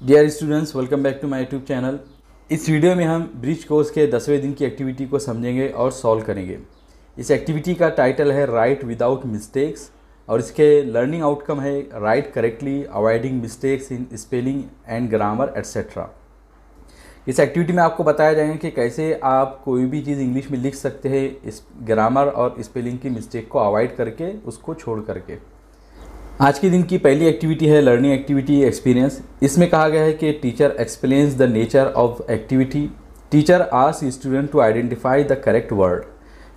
Dear students, welcome back to my YouTube channel. इस video में हम ब्रिज कोर्स के 10वें दिन की एक्टिविटी को समझेंगे और सॉल्व करेंगे। इस एक्टिविटी का टाइटल है राइट विदाउट मिस्टेक्स और इसके लर्निंग आउटकम है right correctly, avoiding mistakes in spelling and grammar etcetera. इस एक्टिविटी में आपको बताया जाएगा कि कैसे आप कोई भी चीज़ इंग्लिश में लिख सकते हैं इस ग्रामर और स्पेलिंग की मिस्टेक को अवॉइड करके, उसको छोड़ करके। आज के दिन की पहली एक्टिविटी है लर्निंग एक्टिविटी एक्सपीरियंस। इसमें कहा गया है कि teacher explains the nature of activity. Teacher ask student to identify the correct word.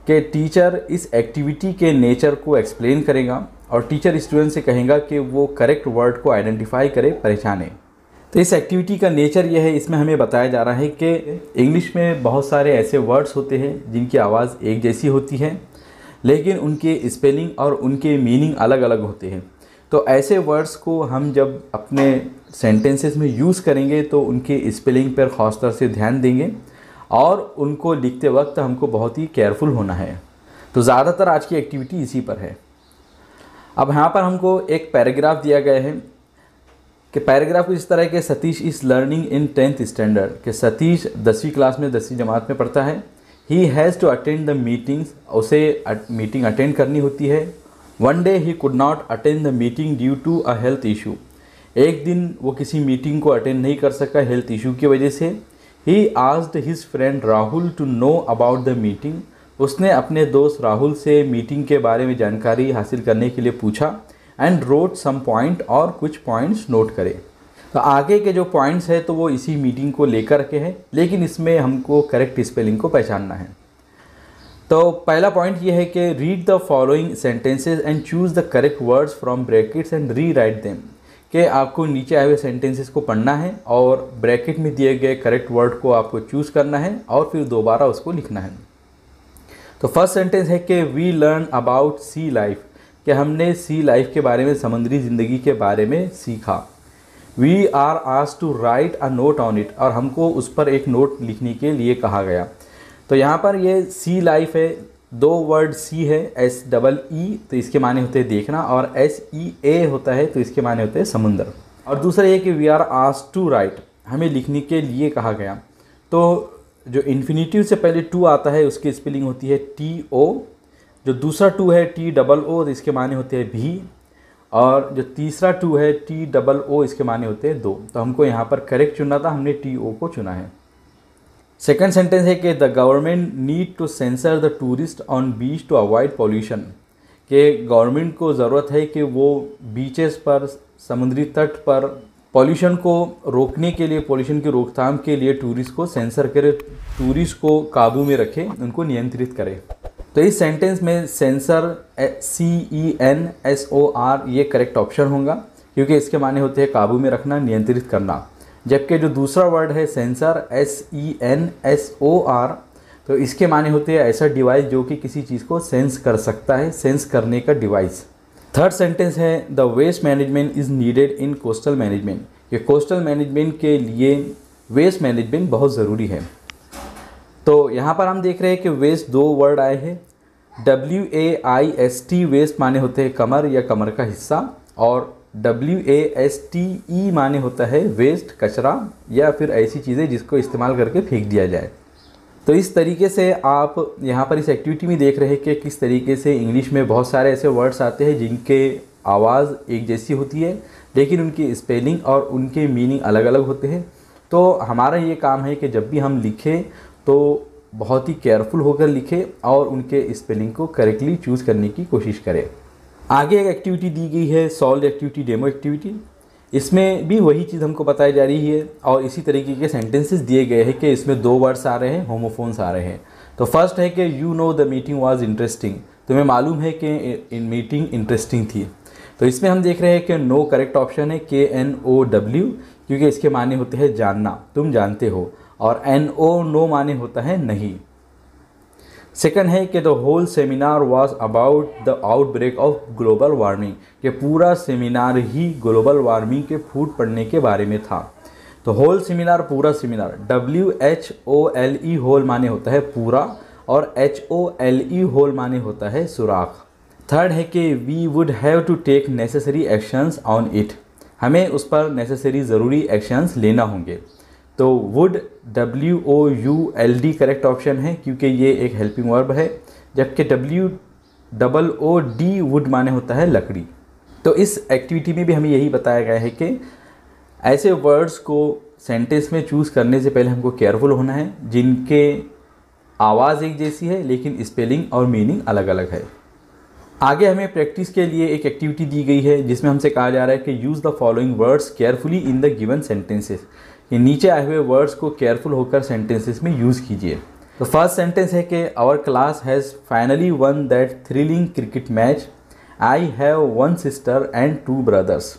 कि टीचर इस एक्टिविटी के नेचर को एक्सप्लेन करेगा और टीचर स्टूडेंट से कहेगा कि वो करेक्ट वर्ड को आइडेंटिफाई करे, पहचाने। तो इस एक्टिविटी का नेचर यह है, इसमें हमें बताया जा रहा है कि इंग्लिश में बहुत सारे ऐसे वर्ड्स होते हैं जिनकी आवाज़ एक जैसी होती है, लेकिन उनके स्पेलिंग और उनके मीनिंग अलग अलग होते हैं। तो ऐसे वर्ड्स को हम जब अपने सेंटेंसेस में यूज़ करेंगे तो उनके स्पेलिंग पर ख़ास तौर से ध्यान देंगे और उनको लिखते वक्त हमको बहुत ही केयरफुल होना है। तो ज़्यादातर आज की एक्टिविटी इसी पर है। अब यहाँ पर हमको एक पैराग्राफ दिया गया है कि पैराग्राफ इस तरह के Satish is learning in 10th standard. कि सतीश 10वीं क्लास में 10वीं जमात में पढ़ता है। He has to attend the meetings, उसे मीटिंग अटेंड करनी होती है। One day he could not attend the meeting due to a health issue. एक दिन वो किसी मीटिंग को अटेंड नहीं कर सका हेल्थ इशू की वजह से। He asked his friend Rahul to know about the meeting. उसने अपने दोस्त राहुल से मीटिंग के बारे में जानकारी हासिल करने के लिए पूछा। एंड रोट सम पॉइंट, और कुछ पॉइंट्स नोट करे। तो आगे के जो पॉइंट्स है तो वो इसी मीटिंग को लेकर के है, लेकिन इसमें हमको करेक्ट स्पेलिंग को पहचानना है। तो पहला पॉइंट ये है कि read the following sentences and choose the correct words from brackets and rewrite them. कि आपको नीचे आए हुए सेंटेंसेस को पढ़ना है और ब्रैकेट में दिए गए करेक्ट वर्ड को आपको चूज़ करना है और फिर दोबारा उसको लिखना है। तो फर्स्ट सेंटेंस है कि we learn about sea life. कि हमने सी लाइफ के बारे में, समुद्री ज़िंदगी के बारे में सीखा। We are asked to write a note on it, और हमको उस पर एक नोट लिखने के लिए कहा गया। तो यहाँ पर ये सी लाइफ है, दो वर्ड सी है, SEE, तो इसके माने होते हैं देखना, और SEA होता है तो इसके माने होते हैं समुंदर। और दूसरा ये कि we are asked to write, हमें लिखने के लिए कहा गया। तो जो इन्फिनेटिव से पहले टू आता है उसकी स्पेलिंग होती है TO। जो दूसरा टू है TOO, तो इसके माने होते हैं भी। और जो तीसरा टू है TOO, इसके माने होते हैं दो। तो हमको यहाँ पर करेक्ट चुनना था, हमने TO को चुना है। सेकेंड सेंटेंस है कि the government need to censor the tourist on beach to avoid pollution. कि गवर्नमेंट को ज़रूरत है कि वो बीचेस पर, समुद्री तट पर पॉल्यूशन को रोकने के लिए, पॉल्यूशन की रोकथाम के लिए टूरिस्ट को सेंसर करे, टूरिस्ट को काबू में रखे, उनको नियंत्रित करे। तो इस सेंटेंस में सेंसर CENSOR ये करेक्ट ऑप्शन होगा, क्योंकि इसके माने होते हैं काबू में रखना, नियंत्रित करना। जबकि जो दूसरा वर्ड है सेंसर SENSOR, तो इसके माने होते हैं ऐसा डिवाइस जो कि किसी चीज़ को सेंस कर सकता है, सेंस करने का डिवाइस। थर्ड सेंटेंस है the waste management is needed in coastal management. ये कोस्टल मैनेजमेंट के लिए वेस्ट मैनेजमेंट बहुत ज़रूरी है। तो यहाँ पर हम देख रहे हैं कि वेस्ट दो वर्ड आए हैं। WAIST वेस्ट माने होते हैं कमर या कमर का हिस्सा, और WASTE माने होता है वेस्ट, कचरा, या फिर ऐसी चीज़ें जिसको इस्तेमाल करके फेंक दिया जाए। तो इस तरीके से आप यहाँ पर इस एक्टिविटी में देख रहे हैं कि किस तरीके से इंग्लिश में बहुत सारे ऐसे वर्ड्स आते हैं जिनके आवाज़ एक जैसी होती है, लेकिन उनकी स्पेलिंग और उनके मीनिंग अलग अलग होते हैं। तो हमारा ये काम है कि जब भी हम लिखें तो बहुत ही केयरफुल होकर लिखें और उनके स्पेलिंग को करेक्टली चूज़ करने की कोशिश करें। आगे एक एक्टिविटी दी गई है सॉल्व एक्टिविटी, डेमो एक्टिविटी। इसमें भी वही चीज़ हमको बताई जा रही है और इसी तरीके के सेंटेंसेस दिए गए हैं कि इसमें दो वर्ड्स आ रहे हैं, होमोफोन्स आ रहे हैं। तो फर्स्ट है कि you know the meeting was interesting. तुम्हें मालूम है कि मीटिंग इंटरेस्टिंग थी। तो इसमें हम देख रहे हैं कि नो करेक्ट ऑप्शन है KNOW, क्योंकि इसके माने होते हैं जानना, तुम जानते हो, और नो माने होता है नहीं। सेकंड है कि the whole seminar was about the outbreak of global warming. कि पूरा सेमिनार ही ग्लोबल वार्मिंग के फूट पड़ने के बारे में था। तो होल सेमिनार, पूरा सेमिनार, WHOLE होल माने होता है पूरा, और HOLE होल माने होता है सुराख। थर्ड है कि we would have to take necessary actions on it. हमें उस पर नेसेसरी ज़रूरी एक्शंस लेना होंगे। तो वुड WOULD करेक्ट ऑप्शन है क्योंकि ये एक हेल्पिंग वर्ब है, जबकि WOOD वुड माने होता है लकड़ी। तो इस एक्टिविटी में भी हमें यही बताया गया है कि ऐसे वर्ड्स को सेंटेंस में चूज़ करने से पहले हमको केयरफुल होना है जिनके आवाज़ एक जैसी है लेकिन स्पेलिंग और मीनिंग अलग अलग है। आगे हमें प्रैक्टिस के लिए एक एक्टिविटी दी गई है जिसमें हमसे कहा जा रहा है कि use the following words carefully in the given sentences. ये नीचे आए हुए वर्ड्स को केयरफुल होकर सेंटेंसेस में यूज़ कीजिए। तो फर्स्ट सेंटेंस है कि our class has finally won that thrilling cricket match. I have one sister and 2 brothers.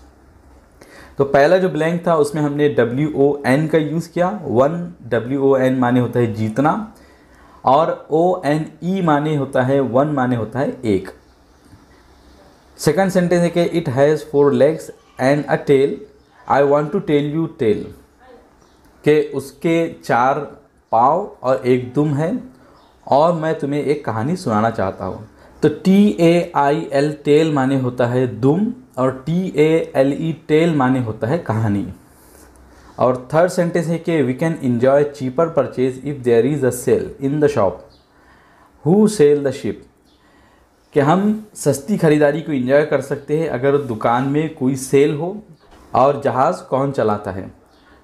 तो पहला जो ब्लैंक था उसमें हमने WON का यूज़ किया। वन WON माने होता है जीतना, और ONE माने होता है वन माने होता है एक। सेकंड सेंटेंस है कि it has 4 legs and a tail. I want to tell you tail, कि उसके 4 पाँव और एक दुम है और मैं तुम्हें एक कहानी सुनाना चाहता हूँ। तो TAIL टेल माने होता है दुम, और TALE टेल माने होता है कहानी। और थर्ड सेंटेंस है कि we can enjoy cheaper purchase if there is a sale in the shop who sell the ship, कि हम सस्ती खरीदारी को एंजॉय कर सकते हैं अगर दुकान में कोई सेल हो। और जहाज़ कौन चलाता है,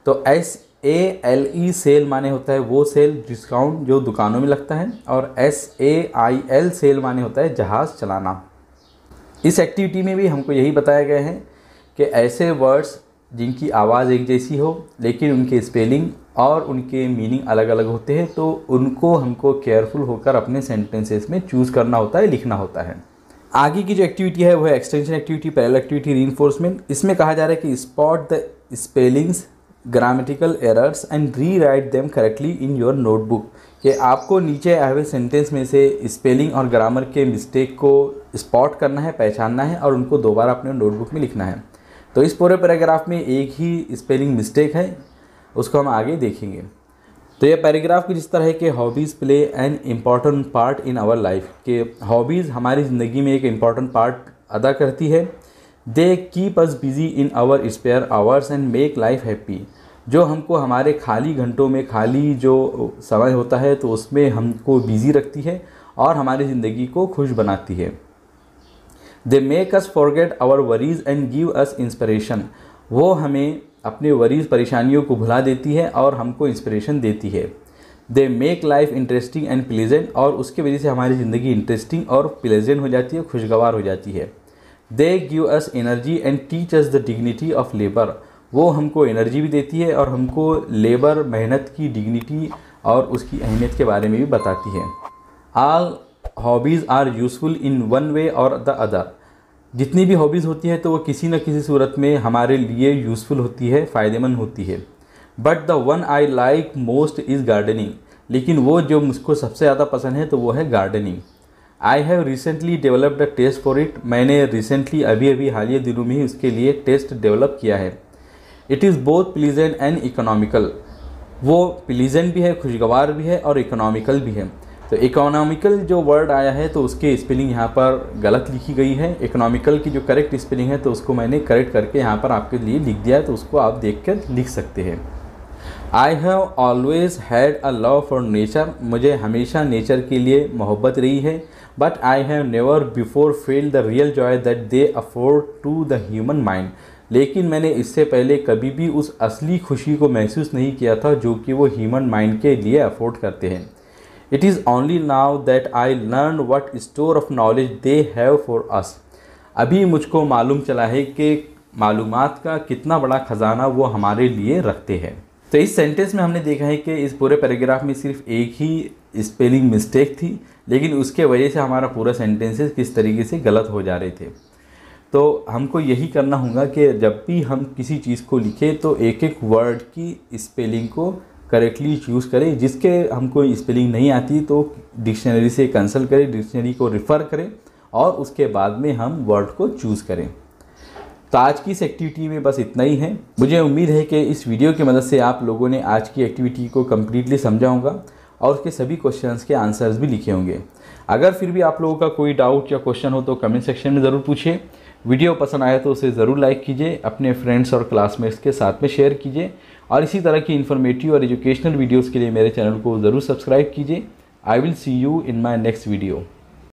तो SALE सेल माने होता है वो सेल डिस्काउंट जो दुकानों में लगता है, और SAIL सेल माने होता है जहाज़ चलाना। इस एक्टिविटी में भी हमको यही बताया गया है कि ऐसे वर्ड्स जिनकी आवाज़ एक जैसी हो लेकिन उनके स्पेलिंग और उनके मीनिंग अलग अलग होते हैं, तो उनको हमको केयरफुल होकर अपने सेंटेंसेस में चूज़ करना होता है, लिखना होता है। आगे की जो एक्टिविटी है वो है extension activity, parallel activity, reinforcement. इसमें कहा जा रहा है कि spot the spellings, grammatical errors and rewrite them correctly in your notebook, कि आपको नीचे आए हुए सेंटेंस में से स्पेलिंग और ग्रामर के मिस्टेक को स्पॉट करना है, पहचानना है और उनको दोबारा अपने नोटबुक में लिखना है। तो इस पूरे पैराग्राफ में एक ही स्पेलिंग मिस्टेक है, उसको हम आगे देखेंगे। तो ये पैराग्राफ कुछ इस तरह है कि hobbies play an important part in our life, कि हॉबीज़ हमारी ज़िंदगी में एक इम्पॉर्टेंट पार्ट अदा करती है। They keep us busy in our spare hours and make life happy, जो हमको हमारे खाली घंटों में, खाली जो समय होता है तो उसमें हमको बिज़ी रखती है और हमारी ज़िंदगी को खुश बनाती है। They make us forget our worries and give us inspiration, वो हमें अपने वरीज़ परेशानियों को भुला देती है और हमको इंस्पिरेशन देती है। They make life interesting and pleasant, और उसकी वजह से हमारी ज़िंदगी इंटरेस्टिंग और प्लेजेंट हो जाती है, खुशगवार हो जाती है। They give us energy and teach us the dignity of labour, वो हमको एनर्जी भी देती है और हमको लेबर, मेहनत की डिग्निटी और उसकी अहमियत के बारे में भी बताती है। All hobbies are useful in one way और द अदर, जितनी भी हॉबीज़ होती है तो वो किसी न किसी सूरत में हमारे लिए यूज़फुल होती है, फ़ायदेमंद होती है। But the one I like most is gardening, लेकिन वो जो मुझको सबसे ज़्यादा पसंद है तो वो है gardening. I have recently developed a taste for it, मैंने रिसेंटली अभी हालिया दिनों में ही उसके लिए टेस्ट डेवलप किया है। It is both pleasant and economical, वो प्लीजेंट भी है, खुशगवार भी है और इकोनॉमिकल भी है। तो इकोनॉमिकल जो वर्ड आया है तो उसके स्पेलिंग यहाँ पर गलत लिखी गई है। इकोनॉमिकल की जो करेक्ट स्पेलिंग है तो उसको मैंने करेक्ट करके यहाँ पर आपके लिए लिख दिया है, तो उसको आप देख कर लिख सकते हैं। I have always had a love for nature, मुझे हमेशा नेचर के लिए मोहब्बत रही है। But I have never before feel the real joy that they afford to the human mind, लेकिन मैंने इससे पहले कभी भी उस असली खुशी को महसूस नहीं किया था जो कि वो ह्यूमन माइंड के लिए अफोर्ड करते हैं। It is only now that I learn what store of knowledge they have for us, अभी मुझको मालूम चला है कि मालूमात का कितना बड़ा ख़जाना वो हमारे लिए रखते हैं। तो इस सेंटेंस में हमने देखा है कि इस पूरे पैराग्राफ में सिर्फ एक ही स्पेलिंग मिस्टेक थी, लेकिन उसके वजह से हमारा पूरा सेंटेंसेस किस तरीके से गलत हो जा रहे थे। तो हमको यही करना होगा कि जब भी हम किसी चीज़ को लिखें तो एक एक वर्ड की स्पेलिंग को करेक्टली चूज़ करें। जिसके हमको स्पेलिंग नहीं आती तो डिक्शनरी से कंसल्ट करें, डिक्शनरी को रिफ़र करें और उसके बाद में हम वर्ड को चूज़ करें। तो आज की इस एक्टिविटी में बस इतना ही है। मुझे उम्मीद है कि इस वीडियो की मदद से आप लोगों ने आज की एक्टिविटी को कम्प्लीटली समझा होगा और उसके सभी क्वेश्चंस के आंसर्स भी लिखे होंगे। अगर फिर भी आप लोगों का कोई डाउट या क्वेश्चन हो तो कमेंट सेक्शन में ज़रूर पूछिए। वीडियो पसंद आया तो उसे ज़रूर लाइक कीजिए, अपने फ्रेंड्स और क्लासमेट्स के साथ में शेयर कीजिए और इसी तरह की इन्फॉर्मेटिव और एजुकेशनल वीडियोज़ के लिए मेरे चैनल को ज़रूर सब्सक्राइब कीजिए। I will see you in my next video.